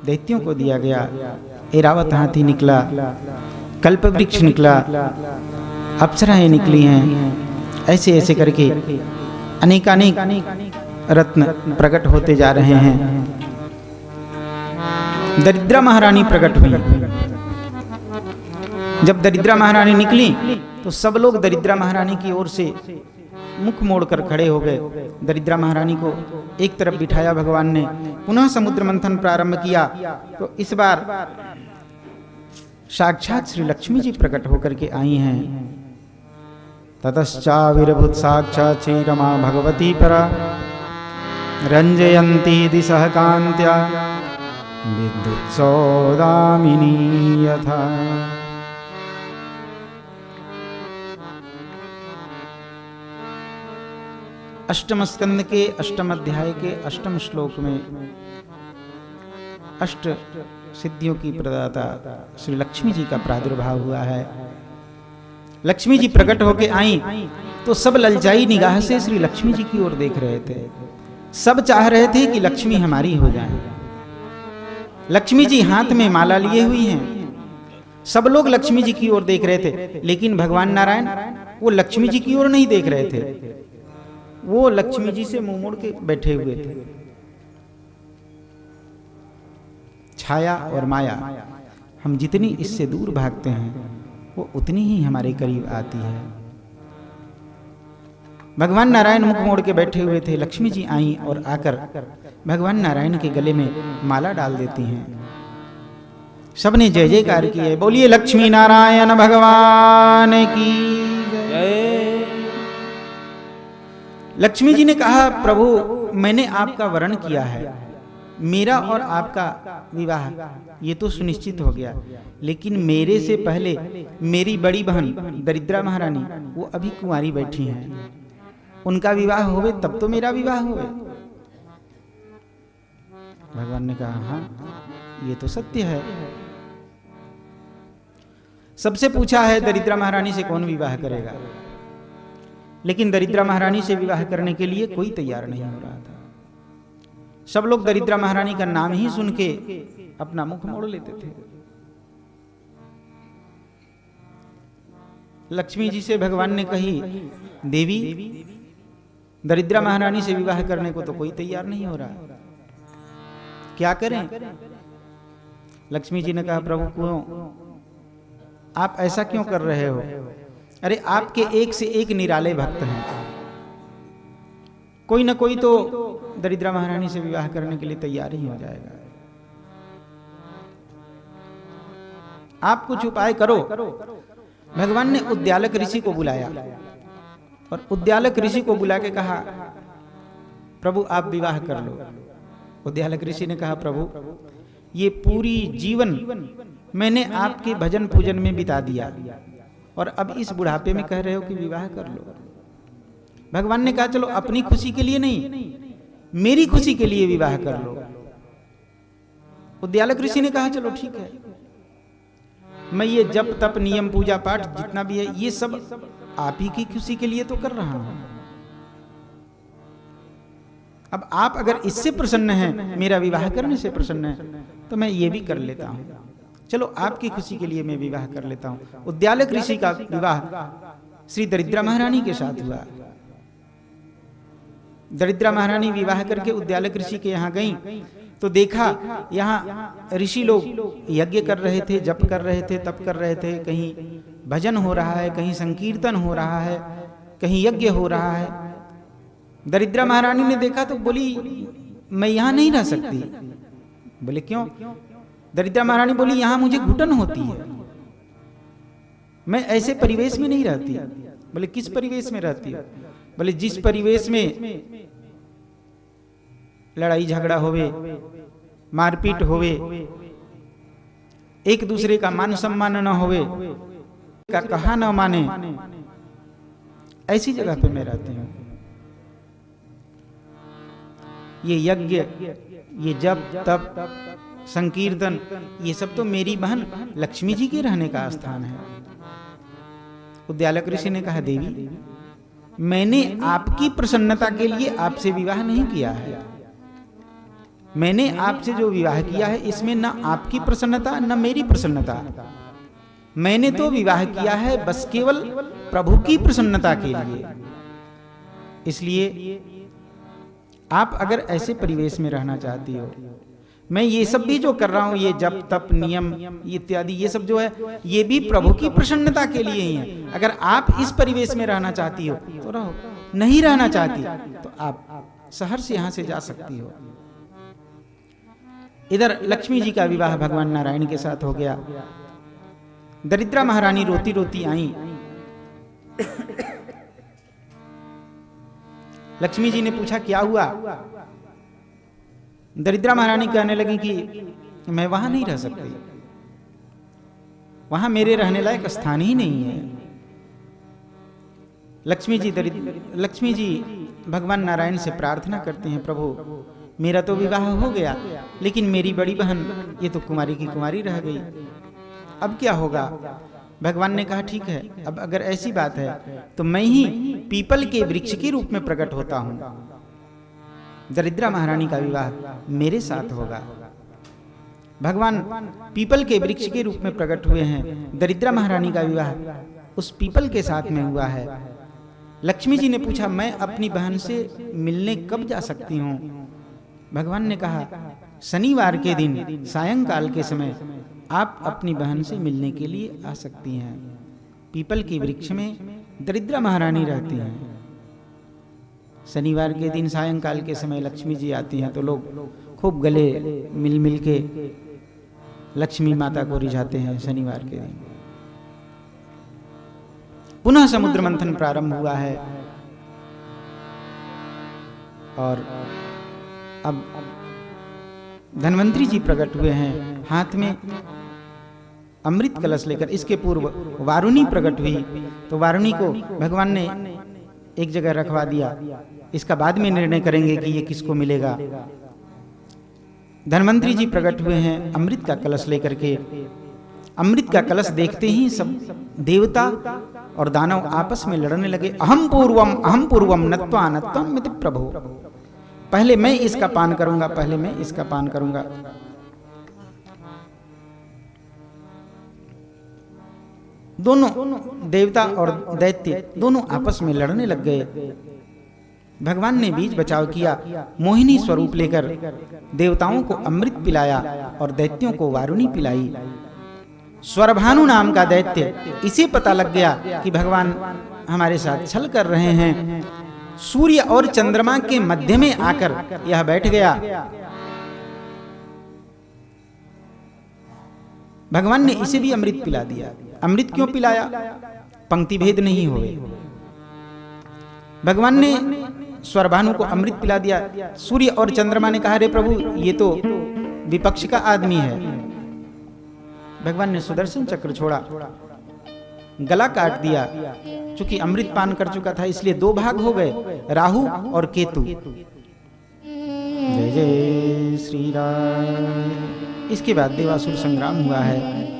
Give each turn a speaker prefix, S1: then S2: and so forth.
S1: दैत्यों को दिया गया। ऐरावत हाथी निकला, कल्पवृक्ष निकला, अप्सराएं निकली हैं। ऐसे ऐसे करके अनेकानेक रत्न प्रकट होते जा रहे हैं। दरिद्रा महारानी प्रकट हुई। जब दरिद्रा महारानी निकली तो सब लोग दरिद्रा महारानी की ओर से मुख मोड़कर खड़े हो गए। दरिद्रा महारानी को एक तरफ बिठाया भगवान ने। पुनः समुद्र मंथन प्रारंभ किया तो इस बार साक्षात श्री लक्ष्मी जी प्रकट होकर के आई हैं। ततश्चाविर्भूत साक्षात् श्री रमा भगवती परा रंजयन्ती दिशः कान्त्या विद्युत्सौदामिनी यथा। अष्टम स्कंद के अष्टम अध्याय के अष्टम श्लोक में अष्ट सिद्धियों की प्रदाता श्री लक्ष्मी जी का प्रादुर्भाव हुआ है। लक्ष्मी जी प्रकट होके आई तो सब ललचाई निगाह से श्री लक्ष्मी जी की ओर देख रहे थे। सब चाह रहे थे कि लक्ष्मी हमारी हो जाए। लक्ष्मी जी हाथ में माला लिए हुई हैं। सब लोग लक्ष्मी जी की ओर देख रहे थे, लेकिन भगवान नारायण वो लक्ष्मी जी की ओर नहीं देख रहे थे। वो लक्ष्मी जी से मुंह मोड़ के बैठे हुए थे। छाया और माया हम जितनी इससे दूर भागते हैं वो उतनी ही हमारे करीब आती है। भगवान नारायण मुख मोड़ के बैठे हुए थे। लक्ष्मी जी आई और आकर भगवान नारायण के गले में माला डाल देती हैं। सबने जय जयकार किए। बोलिए लक्ष्मी नारायण भगवान की जय। लक्ष्मी जी ने कहा, प्रभु मैंने आपका वरण किया है, मेरा और आपका विवाह ये तो सुनिश्चित हो गया, लेकिन मेरे से पहले मेरी बड़ी बहन दरिद्रा महारानी वो अभी कुंवारी बैठी हैं। उनका विवाह होवे तब तो मेरा विवाह होवे। भगवान ने कहा, हाँ ये तो सत्य है। सबसे पूछा है दरिद्रा महारानी से कौन विवाह करेगा, लेकिन दरिद्रा महारानी से विवाह करने के लिए कोई तैयार नहीं हो रहा था। सब लोग दरिद्रा महारानी का नाम ही सुन के अपना मुख मोड़ लेते थे। लक्ष्मी जी से भगवान ने कही, देवी दरिद्रा महारानी से विवाह करने को तो कोई तैयार नहीं हो रहा, क्या करें? लक्ष्मी जी ने कहा, प्रभु क्यों आप ऐसा क्यों कर रहे हो? अरे आपके एक से एक निराले भक्त हैं, कोई ना कोई तो दरिद्रा महारानी से विवाह करने के लिए तैयार ही हो जाएगा। आप कुछ उपाय करो। भगवान ने उद्यालक ऋषि को बुलाया और उद्यालक ऋषि को बुला के कहा, प्रभु आप विवाह कर लो। उद्यालक ऋषि ने कहा, प्रभु ये पूरी जीवन मैंने आपके भजन पूजन में बिता दिया और अब इस बुढ़ापे में कह रहे हो कि विवाह कर लो। भगवान ने कहा, चलो अपनी खुशी के लिए नहीं, मेरी खुशी के लिए विवाह कर लो। उद्यालक ऋषि ने कहा, चलो ठीक है, मैं ये जप तप नियम पूजा पाठ जितना भी है ये सब आप ही की खुशी के लिए तो कर रहा हूं। अब आप अगर इससे प्रसन्न हैं, मेरा विवाह करने से प्रसन्न हैं, तो मैं ये भी कर लेता हूं। चलो आपकी खुशी के लिए मैं विवाह कर लेता हूं। उद्यालक ऋषि का विवाह श्री दरिद्रा महारानी के साथ हुआ। दरिद्रा महारानी विवाह करके उद्यालक ऋषि के यहाँ गई तो देखा यहाँ ऋषि लोग यज्ञ कर रहे थे, जप कर रहे थे, तप कर रहे थे। कहीं भजन हो रहा है, कहीं संकीर्तन हो रहा है, कहीं यज्ञ हो रहा है। दरिद्रा महारानी ने देखा तो बोली, मैं यहाँ नहीं रह सकती। बोले क्यों? दरिद्रा महारानी बोली, यहाँ मुझे घुटन होती है, मैं ऐसे परिवेश में नहीं रहती। बोले किस परिवेश में रहती है? बोले जिस परिवेश में लड़ाई झगड़ा होवे, मारपीट होवे, एक दूसरे का मान सम्मान न होवे, का कहा न माने, ऐसी जगह पे मैं रहती हूँ। ये यज्ञ, ये जप तप संकीर्तन, ये सब तो मेरी बहन लक्ष्मी जी के रहने का स्थान है। उद्यालक ऋषि ने कहा, देवी मैंने आपकी प्रसन्नता के लिए आपसे विवाह नहीं किया है, मैंने आपसे जो विवाह किया है इसमें ना आपकी प्रसन्नता न मेरी प्रसन्नता, मैंने तो विवाह किया है बस केवल प्रभु की प्रसन्नता के लिए। इसलिए आप अगर ऐसे परिवेश में रहना चाहती हो, मैं ये सब भी जो कर रहा हूं, ये जप तप नियम इत्यादि ये सब जो है ये भी प्रभु की प्रसन्नता के लिए ही है। अगर आप इस परिवेश में रहना चाहती हो तो रहो, नहीं रहना चाहती तो आप शहर से यहां से जा सकती हो। इधर लक्ष्मी जी का विवाह भगवान नारायण के साथ हो गया। दरिद्रा महारानी रोती रोती आई। लक्ष्मी जी ने पूछा क्या हुआ? दरिद्रा महारानी कहने लगी कि मैं वहां नहीं रह सकती, वहां मेरे रहने लायक स्थान ही नहीं है। लक्ष्मी जी भगवान नारायण से प्रार्थना करते हैं, प्रभु मेरा तो विवाह हो गया लेकिन मेरी बड़ी बहन ये तो कुमारी की कुमारी रह गई, अब क्या होगा? भगवान ने कहा ठीक है, अब अगर ऐसी बात है तो मैं ही पीपल के वृक्ष के रूप में प्रकट होता हूं। दरिद्रा महारानी का विवाह मेरे साथ होगा। भगवान पीपल के वृक्ष के रूप में प्रकट हुए हैं, दरिद्रा महारानी का विवाह उस पीपल के साथ में हुआ है। लक्ष्मी जी ने पूछा मैं अपनी बहन से मिलने कब जा सकती हूँ? भगवान ने कहा शनिवार के दिन सायंकाल के समय आप अपनी बहन से मिलने के लिए आ सकती हैं। पीपल के वृक्ष में दरिद्रा महारानी रहती हैं। शनिवार के दिन सायंकाल के समय लक्ष्मी जी आती हैं तो लोग खूब गले मिल मिल के लक्ष्मी माता को रिझाते हैं। शनिवार के दिन पुनः समुद्र मंथन प्रारंभ हुआ है और अब धन्वंतरी जी प्रकट हुए हैं, हाथ में अमृत कलश लेकर। इसके पूर्व वारुणी प्रकट हुई तो वारुणी को भगवान ने एक जगह रखवा दिया, इसका बाद में निर्णय करेंगे कि ये किसको मिलेगा। धन्वंतरी जी प्रकट हुए हैं अमृत का कलश लेकर के। अमृत का कलश देखते ही सब देवता और दानव आपस में लड़ने लगे। अहम पूर्वम नत्वा नत्वम मिति प्रभु, पहले मैं इसका पान करूंगा, पहले मैं इसका पान करूंगा। दोनों देवता और दैत्य दोनों आपस में लड़ने लग गए। भगवान ने बीच बचाव किया, मोहिनी स्वरूप लेकर देवताओं को अमृत पिलाया और दैत्यों को वारुणी पिलाई। स्वरभानु नाम का दैत्य, इसे पता लग गया कि भगवान हमारे साथ छल कर रहे हैं। सूर्य और चंद्रमा के मध्य में आकर यह बैठ गया। भगवान ने इसे भी अमृत पिला दिया। अमृत क्यों पिलाया? पंक्ति भेद नहीं होवे। भगवान ने स्वरभानु को अमृत पिला दिया। सूर्य और चंद्रमा ने कहा रे प्रभु ये तो विपक्ष का आदमी है। भगवान ने सुदर्शन चक्र छोड़ा, गला काट दिया। चूंकि अमृत पान कर चुका था इसलिए दो भाग हो गए, राहु और केतु। जय जय श्री राम। इसके बाद देवासुर संग्राम हुआ है।